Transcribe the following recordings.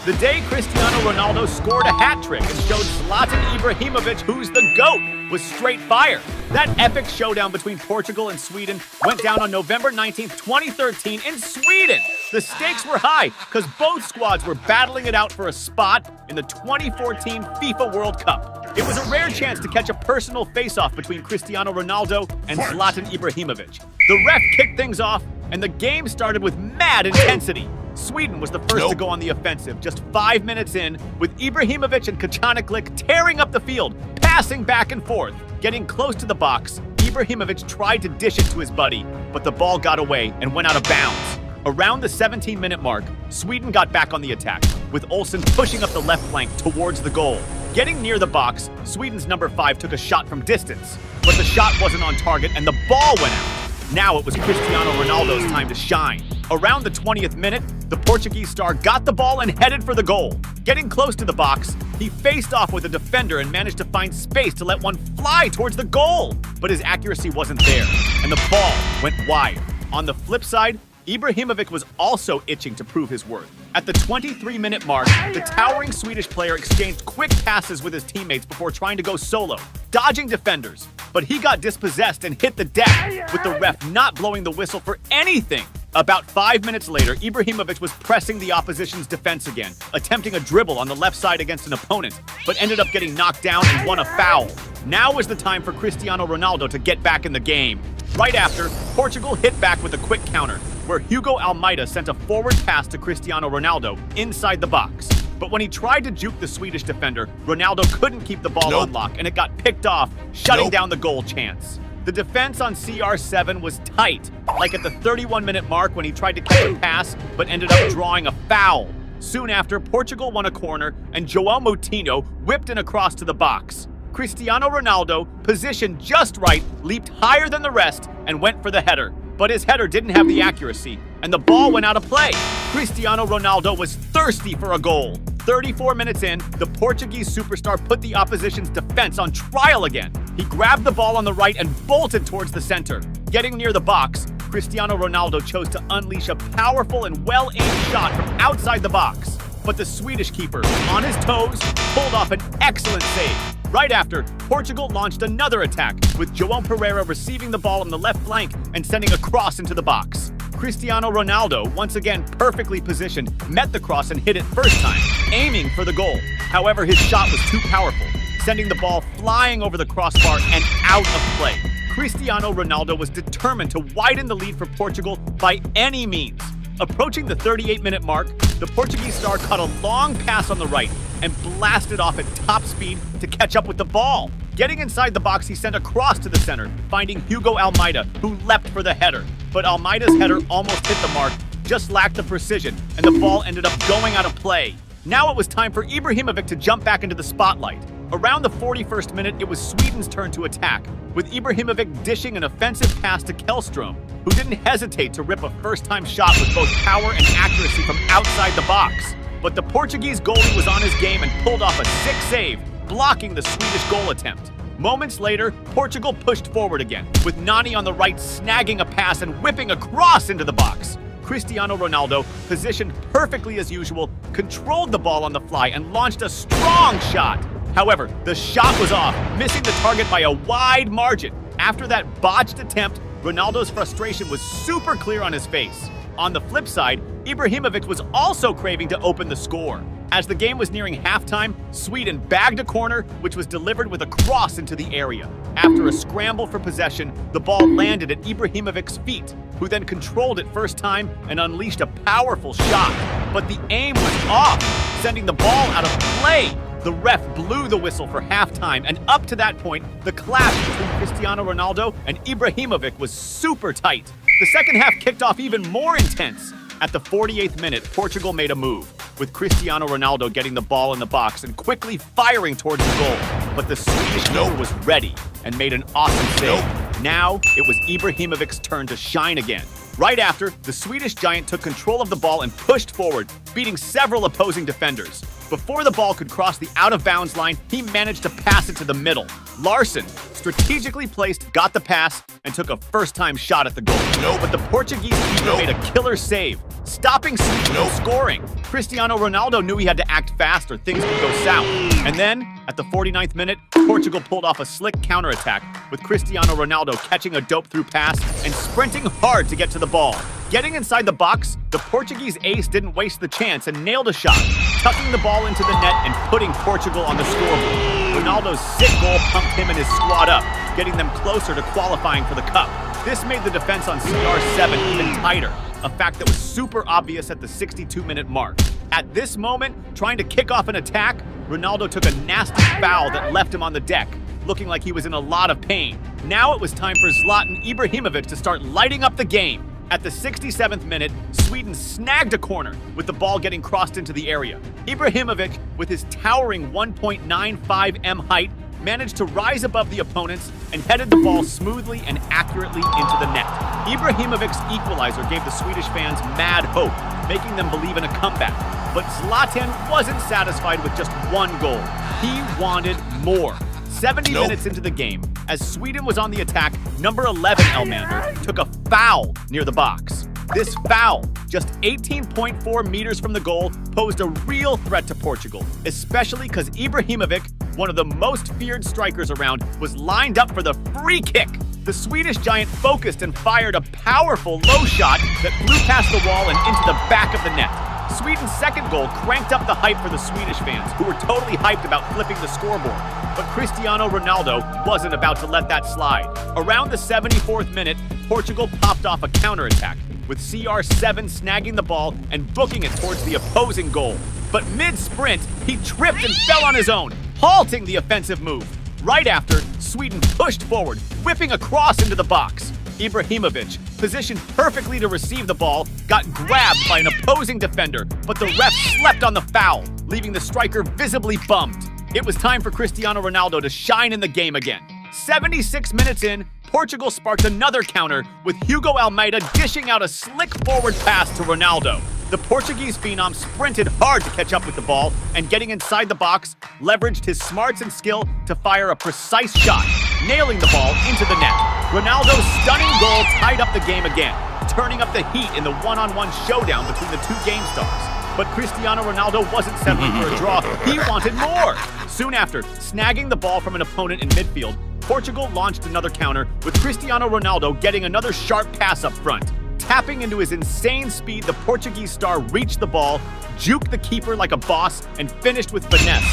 The day Cristiano Ronaldo scored a hat trick and showed Zlatan Ibrahimovic who's the GOAT was straight fire. That epic showdown between Portugal and Sweden went down on November 19th, 2013 in Sweden. The stakes were high because both squads were battling it out for a spot in the 2014 FIFA World Cup. It was a rare chance to catch a personal face-off between Cristiano Ronaldo and Zlatan Ibrahimovic. The ref kicked things off, and the game started with mad intensity. Sweden was the first to go on the offensive, just 5 minutes in, with Ibrahimovic and Kacaniklic tearing up the field, passing back and forth. Getting close to the box, Ibrahimovic tried to dish it to his buddy, but the ball got away and went out of bounds. Around the 17-minute mark, Sweden got back on the attack, with Olsen pushing up the left flank towards the goal. Getting near the box, Sweden's number 5 took a shot from distance, but the shot wasn't on target and the ball went out. Now it was Cristiano Ronaldo's time to shine. Around the 20th minute, the Portuguese star got the ball and headed for the goal. Getting close to the box, he faced off with a defender and managed to find space to let one fly towards the goal. But his accuracy wasn't there, and the ball went wide. On the flip side, Ibrahimovic was also itching to prove his worth. At the 23-minute mark, the towering Swedish player exchanged quick passes with his teammates before trying to go solo, dodging defenders. But he got dispossessed and hit the deck, with the ref not blowing the whistle for anything. About 5 minutes later, Ibrahimovic was pressing the opposition's defense again, attempting a dribble on the left side against an opponent, but ended up getting knocked down and won a foul. Now was the time for Cristiano Ronaldo to get back in the game. Right after, Portugal hit back with a quick counter, where Hugo Almeida sent a forward pass to Cristiano Ronaldo inside the box. But when he tried to juke the Swedish defender, Ronaldo couldn't keep the ball on lock, and it got picked off, shutting down the goal chance. The defense on CR7 was tight, like at the 31-minute mark when he tried to catch a pass but ended up drawing a foul. Soon after, Portugal won a corner and João Moutinho whipped in across to the box. Cristiano Ronaldo, positioned just right, leaped higher than the rest and went for the header. But his header didn't have the accuracy, and the ball went out of play. Cristiano Ronaldo was thirsty for a goal. 34 minutes in, the Portuguese superstar put the opposition's defense on trial again. He grabbed the ball on the right and bolted towards the center. Getting near the box, Cristiano Ronaldo chose to unleash a powerful and well-aimed shot from outside the box. But the Swedish keeper, on his toes, pulled off an excellent save. Right after, Portugal launched another attack, with João Pereira receiving the ball on the left flank and sending a cross into the box. Cristiano Ronaldo, once again perfectly positioned, met the cross and hit it first time, aiming for the goal. However, his shot was too powerful, sending the ball flying over the crossbar and out of play. Cristiano Ronaldo was determined to widen the lead for Portugal by any means. Approaching the 38-minute mark, the Portuguese star caught a long pass on the right and blasted off at top speed to catch up with the ball. Getting inside the box, he sent a cross to the center, finding Hugo Almeida, who leapt for the header. But Almeida's header almost hit the mark, just lacked the precision, and the ball ended up going out of play. Now it was time for Ibrahimovic to jump back into the spotlight. Around the 41st minute, it was Sweden's turn to attack, with Ibrahimovic dishing an offensive pass to Källström, who didn't hesitate to rip a first-time shot with both power and accuracy from outside the box. But the Portuguese goalie was on his game and pulled off a sick save, blocking the Swedish goal attempt. Moments later, Portugal pushed forward again, with Nani on the right snagging a pass and whipping a cross into the box. Cristiano Ronaldo, positioned perfectly as usual, controlled the ball on the fly and launched a strong shot. However, the shot was off, missing the target by a wide margin. After that botched attempt, Ronaldo's frustration was super clear on his face. On the flip side, Ibrahimovic was also craving to open the score. As the game was nearing halftime, Sweden bagged a corner, which was delivered with a cross into the area. After a scramble for possession, the ball landed at Ibrahimovic's feet, who then controlled it first time and unleashed a powerful shot. But the aim was off, sending the ball out of play. The ref blew the whistle for halftime, and up to that point, the clash between Cristiano Ronaldo and Ibrahimovic was super tight. The second half kicked off even more intense. At the 48th minute, Portugal made a move, with Cristiano Ronaldo getting the ball in the box and quickly firing towards the goal. But the Swedish keeper was ready and made an awesome save. Now, it was Ibrahimovic's turn to shine again. Right after, the Swedish giant took control of the ball and pushed forward, beating several opposing defenders. Before the ball could cross the out-of-bounds line, he managed to pass it to the middle. Larson, strategically placed, got the pass and took a first-time shot at the goal. But the Portuguese keeper made a killer save, stopping Sweden from scoring. Cristiano Ronaldo knew he had to act fast or things could go south. And then, at the 49th minute, Portugal pulled off a slick counterattack, with Cristiano Ronaldo catching a dope-through pass and sprinting hard to get to the ball. Getting inside the box, the Portuguese ace didn't waste the chance and nailed a shot, tucking the ball into the net and putting Portugal on the scoreboard. Ronaldo's sick goal pumped him and his squad up, getting them closer to qualifying for the cup. This made the defense on CR7 even tighter, a fact that was super obvious at the 62-minute mark. At this moment, trying to kick off an attack, Ronaldo took a nasty foul that left him on the deck, looking like he was in a lot of pain. Now it was time for Zlatan Ibrahimovic to start lighting up the game. At the 67th minute, Sweden snagged a corner, with the ball getting crossed into the area. Ibrahimovic, with his towering 1.95 m height, managed to rise above the opponents and headed the ball smoothly and accurately into the net. Ibrahimovic's equalizer gave the Swedish fans mad hope, making them believe in a comeback. But Zlatan wasn't satisfied with just one goal. He wanted more. 70 minutes into the game, as Sweden was on the attack, number 11 Elmander took a foul near the box. This foul, just 18.4 meters from the goal, posed a real threat to Portugal, especially because Ibrahimovic, one of the most feared strikers around, was lined up for the free kick. The Swedish giant focused and fired a powerful low shot that flew past the wall and into the back of the net. Sweden's second goal cranked up the hype for the Swedish fans, who were totally hyped about flipping the scoreboard. But Cristiano Ronaldo wasn't about to let that slide. Around the 74th minute, Portugal popped off a counterattack, with CR7 snagging the ball and booking it towards the opposing goal. But mid-sprint, he tripped and fell on his own, halting the offensive move. Right after, Sweden pushed forward, whipping across into the box. Ibrahimovic, positioned perfectly to receive the ball, got grabbed by an opposing defender, but the ref slept on the foul, leaving the striker visibly bummed. It was time for Cristiano Ronaldo to shine in the game again. 76 minutes in, Portugal sparked another counter, with Hugo Almeida dishing out a slick forward pass to Ronaldo. The Portuguese phenom sprinted hard to catch up with the ball, and getting inside the box, leveraged his smarts and skill to fire a precise shot, nailing the ball into the net. Ronaldo's stunning goal tied up the game again, turning up the heat in the one-on-one showdown between the two game stars. But Cristiano Ronaldo wasn't settling for a draw, he wanted more! Soon after, snagging the ball from an opponent in midfield, Portugal launched another counter, with Cristiano Ronaldo getting another sharp pass up front. Tapping into his insane speed, the Portuguese star reached the ball, juked the keeper like a boss, and finished with finesse,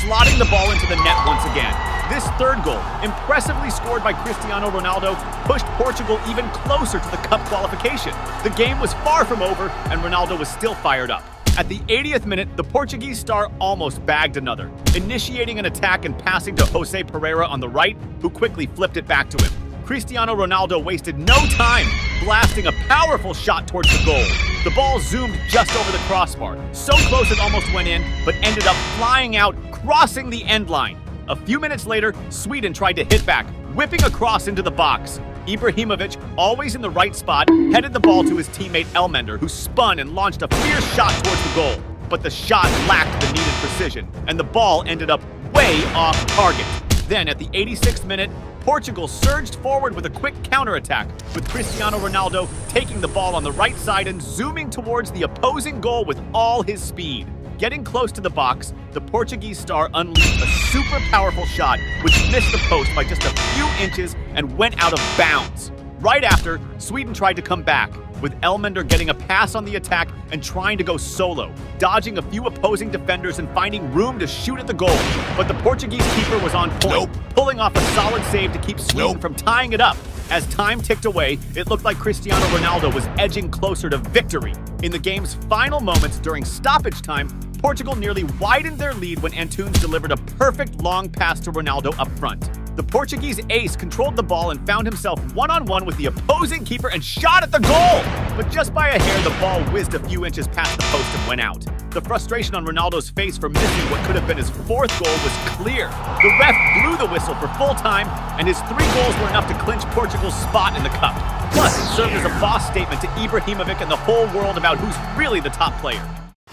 slotting the ball into the net once again. This third goal, impressively scored by Cristiano Ronaldo, pushed Portugal even closer to the cup qualification. The game was far from over, and Ronaldo was still fired up. At the 80th minute, the Portuguese star almost bagged another, initiating an attack and passing to Jose Pereira on the right, who quickly flipped it back to him. Cristiano Ronaldo wasted no time, blasting a powerful shot towards the goal. The ball zoomed just over the crossbar, so close it almost went in, but ended up flying out, crossing the end line. A few minutes later, Sweden tried to hit back, whipping across into the box. Ibrahimovic, always in the right spot, headed the ball to his teammate Elmander, who spun and launched a fierce shot towards the goal. But the shot lacked the needed precision, and the ball ended up way off target. Then, at the 86th minute, Portugal surged forward with a quick counterattack, with Cristiano Ronaldo taking the ball on the right side and zooming towards the opposing goal with all his speed. Getting close to the box, the Portuguese star unleashed a super powerful shot, which missed the post by just a few inches and went out of bounds. Right after, Sweden tried to come back, with Elmander getting a pass on the attack and trying to go solo, dodging a few opposing defenders and finding room to shoot at the goal. But the Portuguese keeper was on point, pulling off a solid save to keep Sweden from tying it up. As time ticked away, it looked like Cristiano Ronaldo was edging closer to victory. In the game's final moments during stoppage time, Portugal nearly widened their lead when Antunes delivered a perfect long pass to Ronaldo up front. The Portuguese ace controlled the ball and found himself one-on-one with the opposing keeper and shot at the goal! But just by a hair, the ball whizzed a few inches past the post and went out. The frustration on Ronaldo's face for missing what could have been his fourth goal was clear. The ref blew the whistle for full time, and his 3 goals were enough to clinch Portugal's spot in the cup. Plus, it served as a boss statement to Ibrahimovic and the whole world about who's really the top player.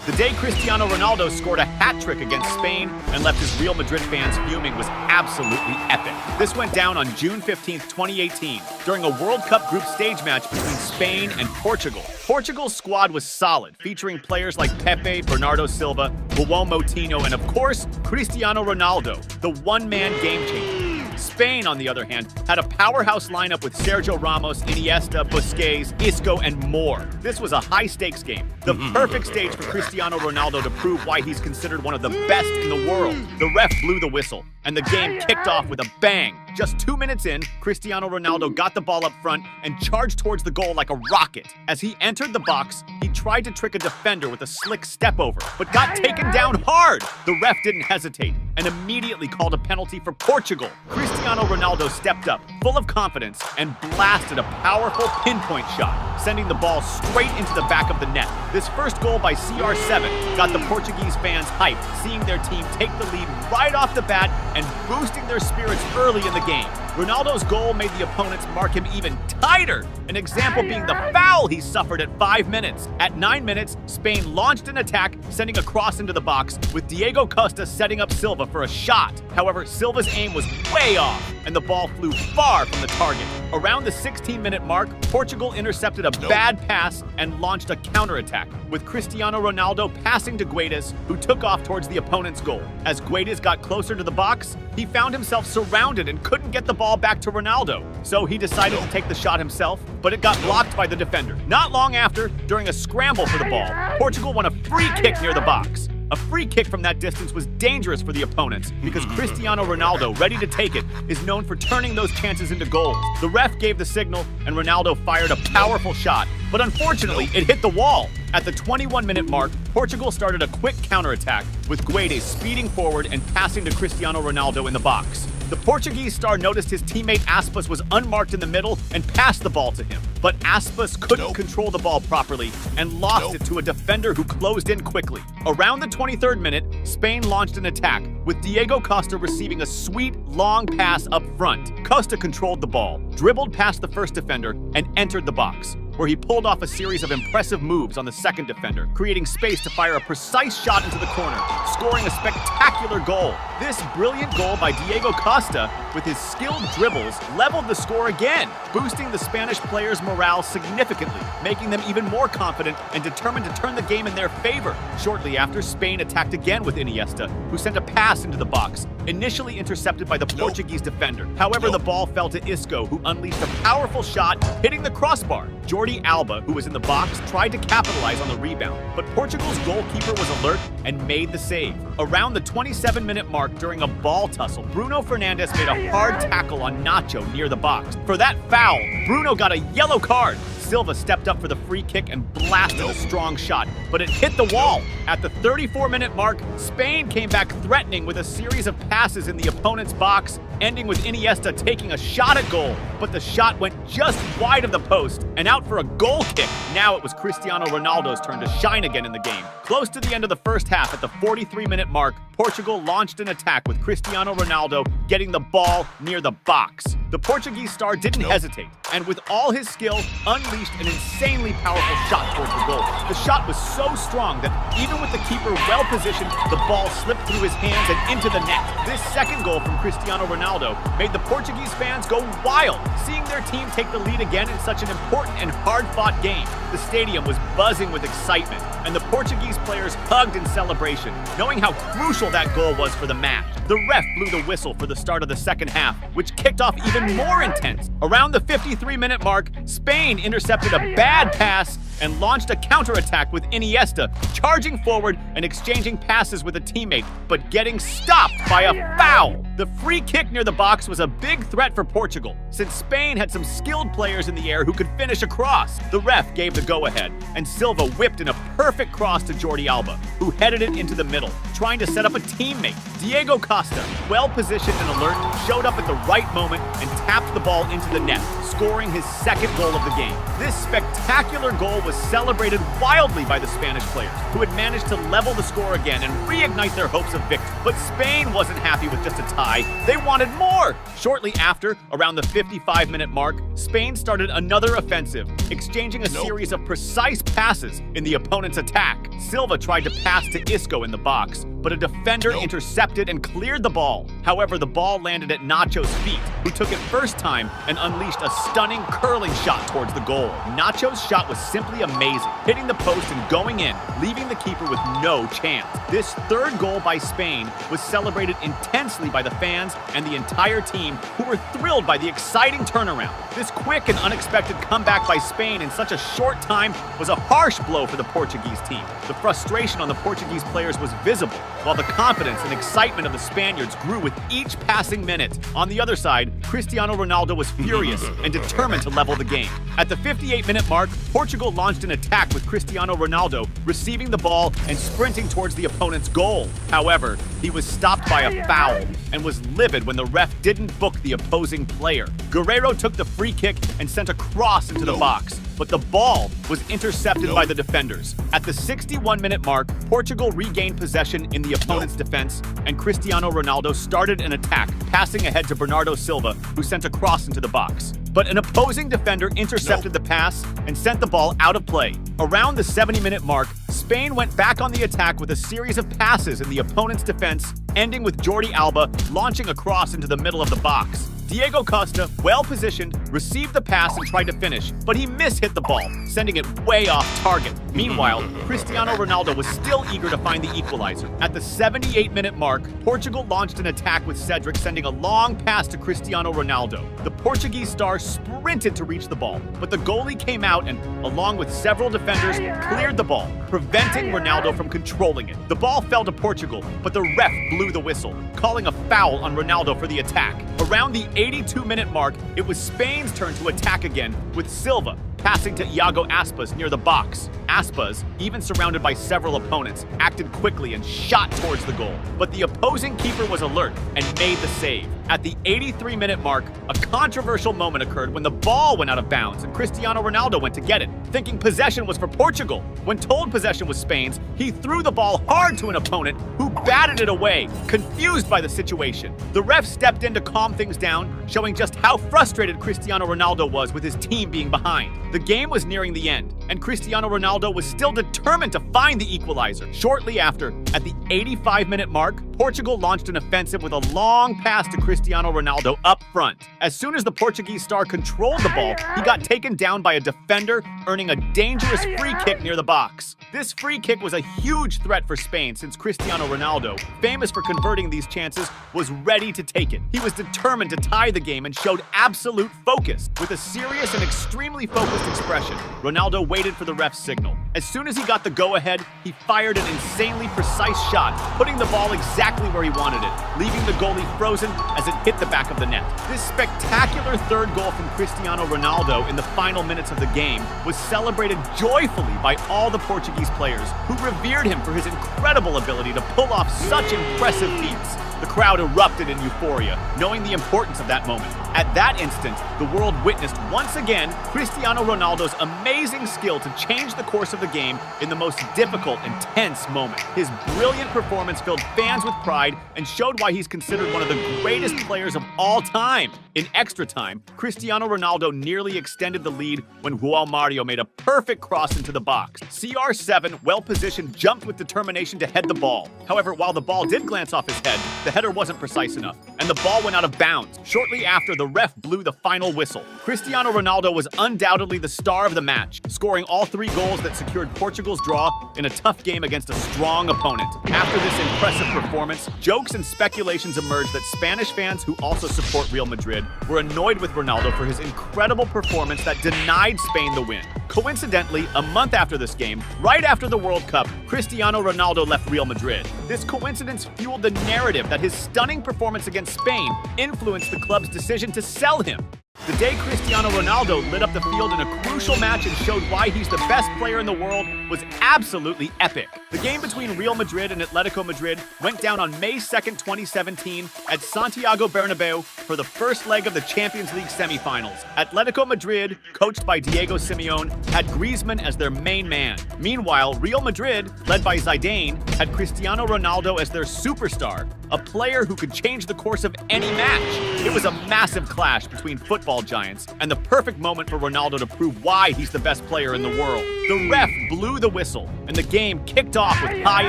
The day Cristiano Ronaldo scored a hat trick against Spain and left his Real Madrid fans fuming was absolutely epic. This went down on June 15, 2018, during a World Cup group stage match between Spain and Portugal. Portugal's squad was solid, featuring players like Pepe, Bernardo Silva, João Moutinho, and of course, Cristiano Ronaldo, the one-man game changer. Spain, on the other hand, had a powerhouse lineup with Sergio Ramos, Iniesta, Busquets, Isco, and more. This was a high-stakes game, the perfect stage for Cristiano Ronaldo to prove why he's considered one of the best in the world. The ref blew the whistle, and the game kicked off with a bang. Just 2 minutes in, Cristiano Ronaldo got the ball up front and charged towards the goal like a rocket. As he entered the box, he tried to trick a defender with a slick step over, but got taken down hard. The ref didn't hesitate and immediately called a penalty for Portugal. Cristiano Ronaldo stepped up, full of confidence, and blasted a powerful pinpoint shot, sending the ball straight into the back of the net. This first goal by CR7 got the Portuguese fans hyped, seeing their team take the lead right off the bat and boosting their spirits early in the game. Ronaldo's goal made the opponents mark him even tighter, an example being the foul he suffered at 5 minutes. At 9 minutes, Spain launched an attack, sending a cross into the box, with Diego Costa setting up Silva for a shot. However, Silva's aim was way off, and the ball flew far from the target. Around the 16-minute mark, Portugal intercepted a bad pass and launched a counterattack, with Cristiano Ronaldo passing to Guedes, who took off towards the opponent's goal. As Guedes got closer to the box, he found himself surrounded and couldn't get the ball back to Ronaldo. So he decided to take the shot himself, but it got blocked by the defender. Not long after, during a scramble for the ball, Portugal won a free kick near the box. A free kick from that distance was dangerous for the opponents because Cristiano Ronaldo, ready to take it, is known for turning those chances into goals. The ref gave the signal and Ronaldo fired a powerful shot, but unfortunately it hit the wall. At the 21-minute mark, Portugal started a quick counterattack with Guedes speeding forward and passing to Cristiano Ronaldo in the box. The Portuguese star noticed his teammate Aspas was unmarked in the middle and passed the ball to him. But Aspas couldn't control the ball properly and lost it to a defender who closed in quickly. Around the 23rd minute, Spain launched an attack, with Diego Costa receiving a sweet, long pass up front. Costa controlled the ball, dribbled past the first defender, and entered the box, where he pulled off a series of impressive moves on the second defender, creating space to fire a precise shot into the corner, scoring a spectacular goal. This brilliant goal by Diego Costa, with his skilled dribbles, leveled the score again, boosting the Spanish players' morale significantly, making them even more confident and determined to turn the game in their favor. Shortly after, Spain attacked again with Iniesta, who sent a pass into the box, initially intercepted by the Portuguese defender. However, the ball fell to Isco, who unleashed a powerful shot, hitting the crossbar. Jordi Alba, who was in the box, tried to capitalize on the rebound, but Portugal's goalkeeper was alert and made the save. Around the 27-minute mark, during a ball tussle, Bruno Fernandes made a hard tackle on Nacho near the box. For that foul, Bruno got a yellow card. Silva stepped up for the free kick and blasted a strong shot, but it hit the wall. At the 34-minute mark, Spain came back threatening with a series of passes in the opponent's box, ending with Iniesta taking a shot at goal, but the shot went just wide of the post and out for a goal kick. Now it was Cristiano Ronaldo's turn to shine again in the game. Close to the end of the first half, at the 43-minute mark, Portugal launched an attack with Cristiano Ronaldo getting the ball near the box. The Portuguese star didn't hesitate, and with all his skill, unleashed an insanely powerful shot towards the goal. The shot was so strong that even with the keeper well positioned, the ball slipped through his hands and into the net. This second goal from Cristiano Ronaldo made the Portuguese fans go wild, seeing their team take the lead again in such an important and hard-fought game. The stadium was buzzing with excitement, and the Portuguese players hugged in celebration, knowing how crucial that goal was for the match. The ref blew the whistle for the start of the second half, which kicked off even more intense. Around the 53-minute mark, Spain intercepted a bad pass and launched a counterattack with Iniesta, charging forward and exchanging passes with a teammate, but getting stopped by a foul. The free kick near the box was a big threat for Portugal, since Spain had some skilled players in the air who could finish a cross. The ref gave the go-ahead, and Silva whipped in a perfect cross to Jordi Alba, who headed it into the middle, trying to set up a teammate. Diego Costa, well-positioned and alert, showed up at the right moment and tapped the ball into the net, scoring his second goal of the game. This spectacular goal was celebrated wildly by the Spanish players, who had managed to level the score again and reignite their hopes of victory. But Spain wasn't happy with just a tie. They wanted more! Shortly after, around the 55-minute mark, Spain started another offensive, exchanging a series of precise passes in the opponent's attack. Silva tried to pass to Isco in the box, but a defender intercepted and cleared the ball. However, the ball landed at Nacho's feet, who took it first time and unleashed a stunning curling shot towards the goal. Nacho's shot was simply amazing, hitting the post and going in, leaving the keeper with no chance. This third goal by Spain was celebrated intensely by the fans and the entire team, who were thrilled by the exciting turnaround. This quick and unexpected comeback by Spain in such a short time was a harsh blow for the Portuguese team. The frustration on the Portuguese players was visible, while the confidence and excitement of the Spaniards grew with each passing minute. On the other side, Cristiano Ronaldo was furious and determined to level the game. At the 58-minute mark, Portugal launched an attack with Cristiano Ronaldo receiving the ball and sprinting towards the opponent's goal. However, he was stopped by a foul and was livid when the ref didn't book the opposing player. Guerrero took the free kick and sent a cross into the box, but the ball was intercepted by the defenders. At the 61-minute mark, Portugal regained possession in the opponent's defense, and Cristiano Ronaldo started an attack, passing ahead to Bernardo Silva, who sent a cross into the box. But an opposing defender intercepted the pass and sent the ball out of play. Around the 70-minute mark, Spain went back on the attack with a series of passes in the opponent's defense, ending with Jordi Alba launching a cross into the middle of the box. Diego Costa, well-positioned, received the pass and tried to finish, but he mishit the ball, sending it way off target. Meanwhile, Cristiano Ronaldo was still eager to find the equalizer. At the 78-minute mark, Portugal launched an attack with Cedric sending a long pass to Cristiano Ronaldo. The Portuguese star sprinted to reach the ball, but the goalie came out and, along with several defenders, cleared the ball, preventing Ronaldo from controlling it. The ball fell to Portugal, but the ref blew the whistle, calling a foul on Ronaldo for the attack. Around the 82-minute mark, it was Spain's turn to attack again, with Silva passing to Iago Aspas near the box. Aspas, even surrounded by several opponents, acted quickly and shot towards the goal. But the opposing keeper was alert and made the save. At the 83-minute mark, a controversial moment occurred when the ball went out of bounds and Cristiano Ronaldo went to get it, thinking possession was for Portugal. When told possession was Spain's, he threw the ball hard to an opponent who batted it away, confused by the situation. The ref stepped in to calm things down, showing just how frustrated Cristiano Ronaldo was with his team being behind. The game was nearing the end, and Cristiano Ronaldo was still determined to find the equalizer. Shortly after, at the 85-minute mark, Portugal launched an offensive with a long pass to Cristiano Ronaldo up front. As soon as the Portuguese star controlled the ball, he got taken down by a defender, earning a dangerous free kick near the box. This free kick was a huge threat for Spain since Cristiano Ronaldo, famous for converting these chances, was ready to take it. He was determined to tie the game and showed absolute focus. With a serious and extremely focused expression, Ronaldo waited for the ref's signal. As soon as he got the go-ahead, he fired an insanely precise shot, putting the ball exactly where he wanted it, leaving the goalie frozen as it hit the back of the net. This spectacular third goal from Cristiano Ronaldo in the final minutes of the game was celebrated joyfully by all the Portuguese players, who revered him for his incredible ability to pull off such impressive feats. The crowd erupted in euphoria, knowing the importance of that moment. At that instant, the world witnessed once again Cristiano Ronaldo's amazing skill to change the course of the game in the most difficult and tense moment. His brilliant performance filled fans with pride and showed why he's considered one of the greatest players of all time. In extra time, Cristiano Ronaldo nearly extended the lead when João Mario made a perfect cross into the box. CR7, well-positioned, jumped with determination to head the ball. However, while the ball did glance off his head, the header wasn't precise enough, and the ball went out of bounds. Shortly after, the ref blew the final whistle. Cristiano Ronaldo was undoubtedly the star of the match, scoring all 3 goals that secured Portugal's draw in a tough game against a strong opponent. After this impressive performance, jokes and speculations emerged that Spanish fans who also support Real Madrid were annoyed with Ronaldo for his incredible performance that denied Spain the win. Coincidentally, a month after this game, right after the World Cup, Cristiano Ronaldo left Real Madrid. This coincidence fueled the narrative that his stunning performance against Spain influenced the club's decision to sell him. The day Cristiano Ronaldo lit up the field in a crucial match and showed why he's the best player in the world was absolutely epic. The game between Real Madrid and Atletico Madrid went down on May 2nd, 2017 at Santiago Bernabeu, for the first leg of the Champions League semifinals. Atletico Madrid, coached by Diego Simeone, had Griezmann as their main man. Meanwhile, Real Madrid, led by Zidane, had Cristiano Ronaldo as their superstar, a player who could change the course of any match. It was a massive clash between football giants, and the perfect moment for Ronaldo to prove why he's the best player in the world. The ref blew the whistle, and the game kicked off with high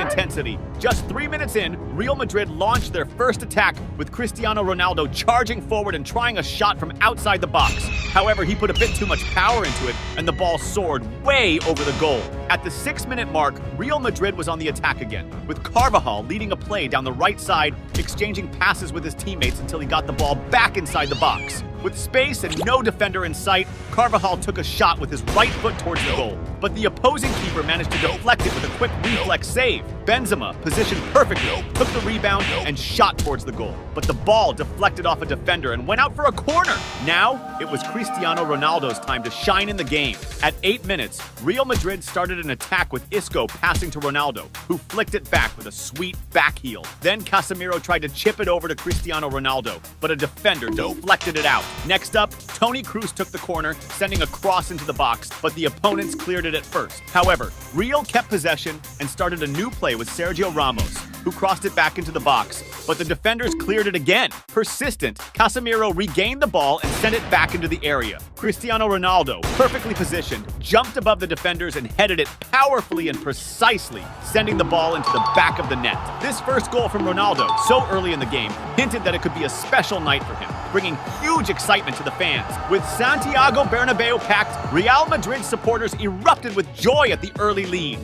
intensity. Just 3 minutes in, Real Madrid launched their first attack with Cristiano Ronaldo charging forward and trying a shot from outside the box. However, he put a bit too much power into it, and the ball soared way over the goal. At the 6-minute mark, Real Madrid was on the attack again, with Carvajal leading a play down the right side, exchanging passes with his teammates until he got the ball back inside the box. With space and no defender in sight, Carvajal took a shot with his right foot towards the goal, but the opposing keeper managed to deflect it with a quick reflex save. Benzema, positioned perfectly, took the rebound and shot towards the goal, but the ball deflected off a defender and went out for a corner. Now, it was Cristiano Ronaldo's time to shine in the game. At 8 minutes, Real Madrid started an attack with Isco passing to Ronaldo, who flicked it back with a sweet back heel. Then Casemiro tried to chip it over to Cristiano Ronaldo, but a defender deflected it out. Next up, Toni Kroos took the corner, sending a cross into the box, but the opponents cleared it at first. However, Real kept possession and started a new play with Sergio Ramos, who crossed it back into the box, but the defenders cleared it again. Persistent, Casemiro regained the ball and sent it back into the area. Cristiano Ronaldo, perfectly positioned, jumped above the defenders and headed it powerfully and precisely, sending the ball into the back of the net. This first goal from Ronaldo, so early in the game, hinted that it could be a special night for him, bringing huge excitement to the fans. With Santiago Bernabeu packed, Real Madrid supporters erupted with joy at the early lead.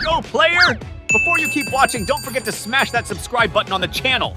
Go, player! Before you keep watching, don't forget to smash that subscribe button on the channel.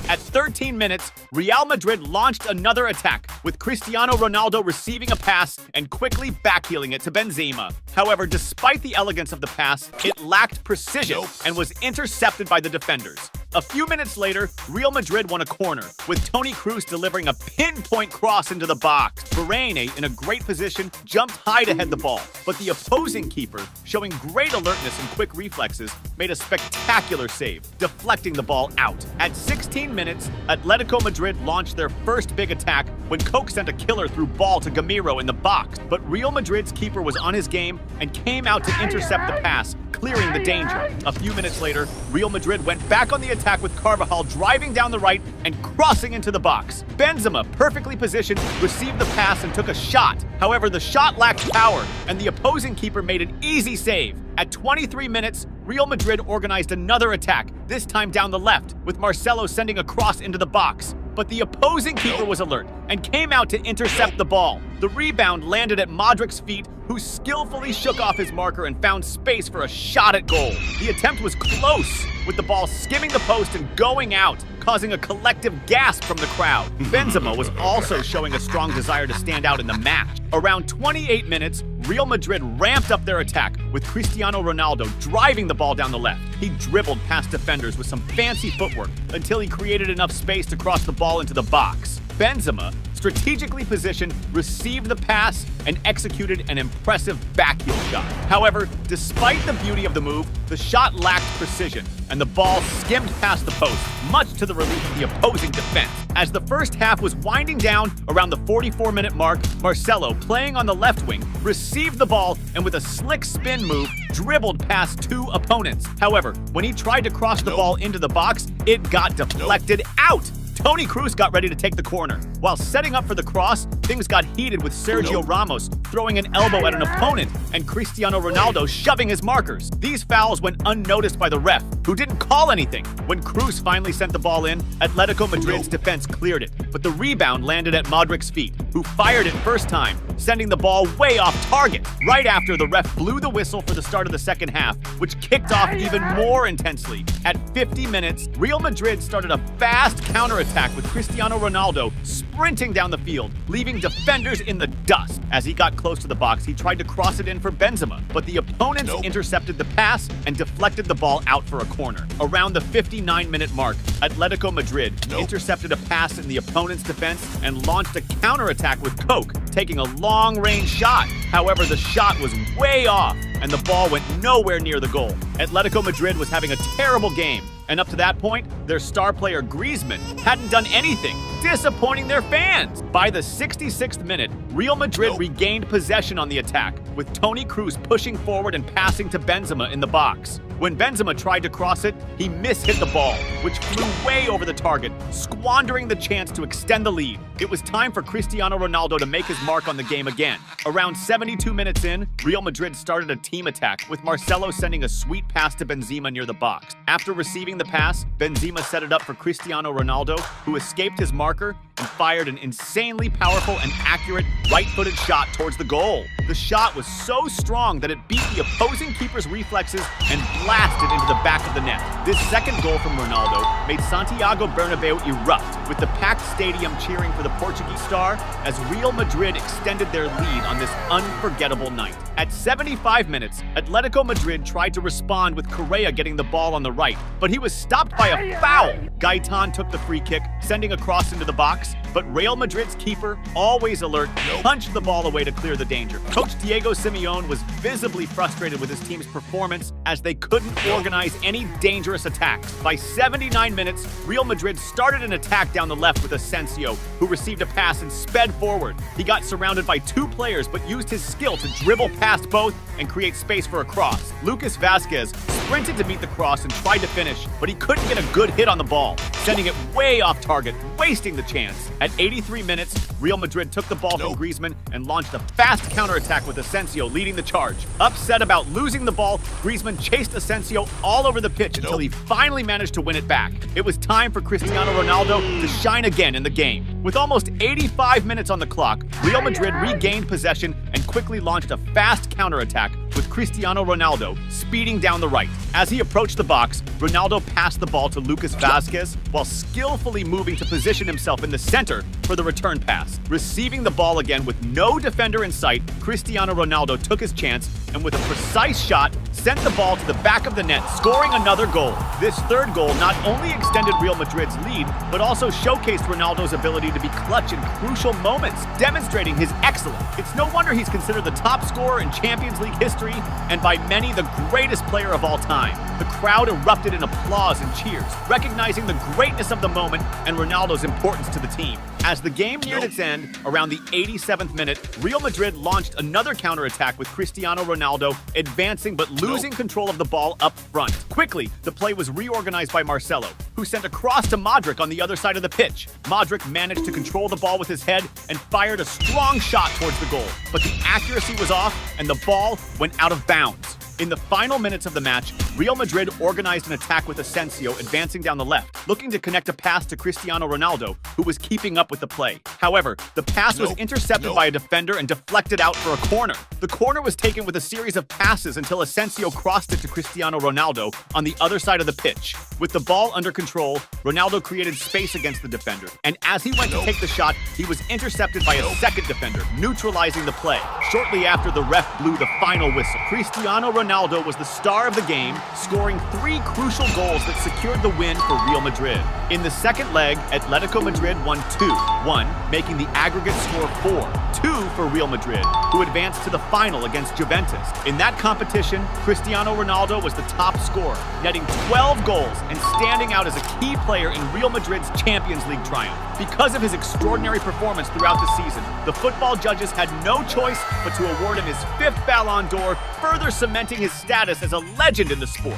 At 13 minutes, Real Madrid launched another attack, with Cristiano Ronaldo receiving a pass and quickly backheeling it to Benzema. However, despite the elegance of the pass, it lacked precision and was intercepted by the defenders. A few minutes later, Real Madrid won a corner, with Toni Kroos delivering a pinpoint cross into the box. Varane, in a great position, jumped high to head the ball, but the opposing keeper, showing great alertness and quick reflexes, made a spectacular save, deflecting the ball out. At 16 minutes, Atletico Madrid launched their first big attack when Coke sent a killer through ball to Gamiro in the box, but Real Madrid's keeper was on his game and came out to intercept the pass, clearing the danger. A few minutes later, Real Madrid went back on the attack with Carvajal driving down the right and crossing into the box. Benzema, perfectly positioned, received the pass and took a shot. However, the shot lacked power, and the opposing keeper made an easy save. At 23 minutes, Real Madrid organized another attack, this time down the left, with Marcelo sending a cross into the box. But the opposing keeper was alert and came out to intercept the ball. The rebound landed at Modric's feet, who skillfully shook off his marker and found space for a shot at goal. The attempt was close, with the ball skimming the post and going out, causing a collective gasp from the crowd. Benzema was also showing a strong desire to stand out in the match. Around 28 minutes, Real Madrid ramped up their attack, with Cristiano Ronaldo driving the ball down the left. He dribbled past defenders with some fancy footwork until he created enough space to cross the ball into the box. Benzema, strategically positioned, received the pass and executed an impressive backheel shot. However, despite the beauty of the move, the shot lacked precision, and the ball skimmed past the post, much to the relief of the opposing defense. As the first half was winding down around the 44-minute mark, Marcelo, playing on the left wing, received the ball and with a slick spin move, dribbled past two opponents. However, when he tried to cross the ball into the box, it got deflected out. Toni Kroos got ready to take the corner. While setting up for the cross, things got heated with Sergio Ramos throwing an elbow at an opponent and Cristiano Ronaldo shoving his markers. These fouls went unnoticed by the ref, who didn't call anything. When Kroos finally sent the ball in, Atletico Madrid's defense cleared it, but the rebound landed at Modric's feet, who fired it first time, sending the ball way off target. Right after, the ref blew the whistle for the start of the second half, which kicked off even more intensely. At 50 minutes, Real Madrid started a fast counterattack with Cristiano Ronaldo sprinting down the field, leaving defenders in the dust. As he got close to the box, he tried to cross it in for Benzema, but the opponents intercepted the pass and deflected the ball out for a corner. Around the 59-minute mark, Atletico Madrid intercepted a pass in the opponent's defense and launched a counterattack with Coke, taking a long-range shot. However, the shot was way off, and the ball went nowhere near the goal. Atletico Madrid was having a terrible game, And up to that point, their star player Griezmann hadn't done anything, disappointing their fans. By the 66th minute, Real Madrid regained possession on the attack, with Toni Kroos pushing forward and passing to Benzema in the box. When Benzema tried to cross it, he mishit the ball, which flew way over the target, squandering the chance to extend the lead. It was time for Cristiano Ronaldo to make his mark on the game again. Around 72 minutes in, Real Madrid started a team attack, with Marcelo sending a sweet pass to Benzema near the box. After receiving the pass, Benzema set it up for Cristiano Ronaldo, who escaped his marker and fired an insanely powerful and accurate right-footed shot towards the goal. The shot was so strong that it beat the opposing keeper's reflexes and blasted into the back of the net. This second goal from Ronaldo made Santiago Bernabeu erupt, with the packed stadium cheering for the Portuguese star as Real Madrid extended their lead on this unforgettable night. At 75 minutes, Atletico Madrid tried to respond with Correa getting the ball on the right, but he was stopped by a foul. Gaetan took the free kick, sending a cross into the box, but Real Madrid's keeper, always alert, punched the ball away to clear the danger. Coach Diego Simeone was visibly frustrated with his team's performance as they couldn't organize any dangerous attacks. By 79 minutes, Real Madrid started an attack down the left with Asensio, who received a pass and sped forward. He got surrounded by two players but used his skill to dribble past both and create space for a cross. Lucas Vazquez sprinted to meet the cross and tried to finish, but he couldn't get a good hit on the ball, sending it way off target, wasting the chance. At 83 minutes, Real Madrid took the ball from Griezmann and launched a fast counterattack with Asensio leading the charge. Upset about losing the ball, Griezmann chased Asensio all over the pitch until he finally managed to win it back. It was time for Cristiano Ronaldo to shine again in the game. With almost 85 minutes on the clock, Real Madrid regained possession and quickly launched a fast counterattack with Cristiano Ronaldo speeding down the right. As he approached the box, Ronaldo passed the ball to Lucas Vazquez while skillfully moving to position himself in the center for the return pass. Receiving the ball again with no defender in sight, Cristiano Ronaldo took his chance and with a precise shot, sent the ball to the back of the net, scoring another goal. This third goal not only extended Real Madrid's lead, but also showcased Ronaldo's ability to be clutch in crucial moments, demonstrating his excellence. It's no wonder he's considered the top scorer in Champions League history and by many the greatest player of all time. The crowd erupted in applause and cheers, recognizing the greatness of the moment and Ronaldo's importance to the team. As the game neared its end, around the 87th minute, Real Madrid launched another counterattack with Cristiano Ronaldo advancing but losing control of the ball up front. Quickly, the play was reorganized by Marcelo, who sent a cross to Modric on the other side of the pitch. Modric managed to control the ball with his head and fired a strong shot towards the goal, but the accuracy was off and the ball went out of bounds. In the final minutes of the match, Real Madrid organized an attack with Asensio advancing down the left, looking to connect a pass to Cristiano Ronaldo, who was keeping up with the play. However, the pass was intercepted by a defender and deflected out for a corner. The corner was taken with a series of passes until Asensio crossed it to Cristiano Ronaldo on the other side of the pitch. With the ball under control, Ronaldo created space against the defender, and as he went to take the shot, he was intercepted by a second defender, neutralizing the play. Shortly after, the ref blew the final whistle. Cristiano Ronaldo was the star of the game, scoring 3 crucial goals that secured the win for Real Madrid. In the second leg, Atletico Madrid won 2-1, making the aggregate score 4-2 for Real Madrid, who advanced to the final against Juventus. In that competition, Cristiano Ronaldo was the top scorer, netting 12 goals and standing out as a key player in Real Madrid's Champions League triumph. Because of his extraordinary performance throughout the season, the football judges had no choice but to award him his 5th Ballon d'Or, further cementing his status as a legend in the sport.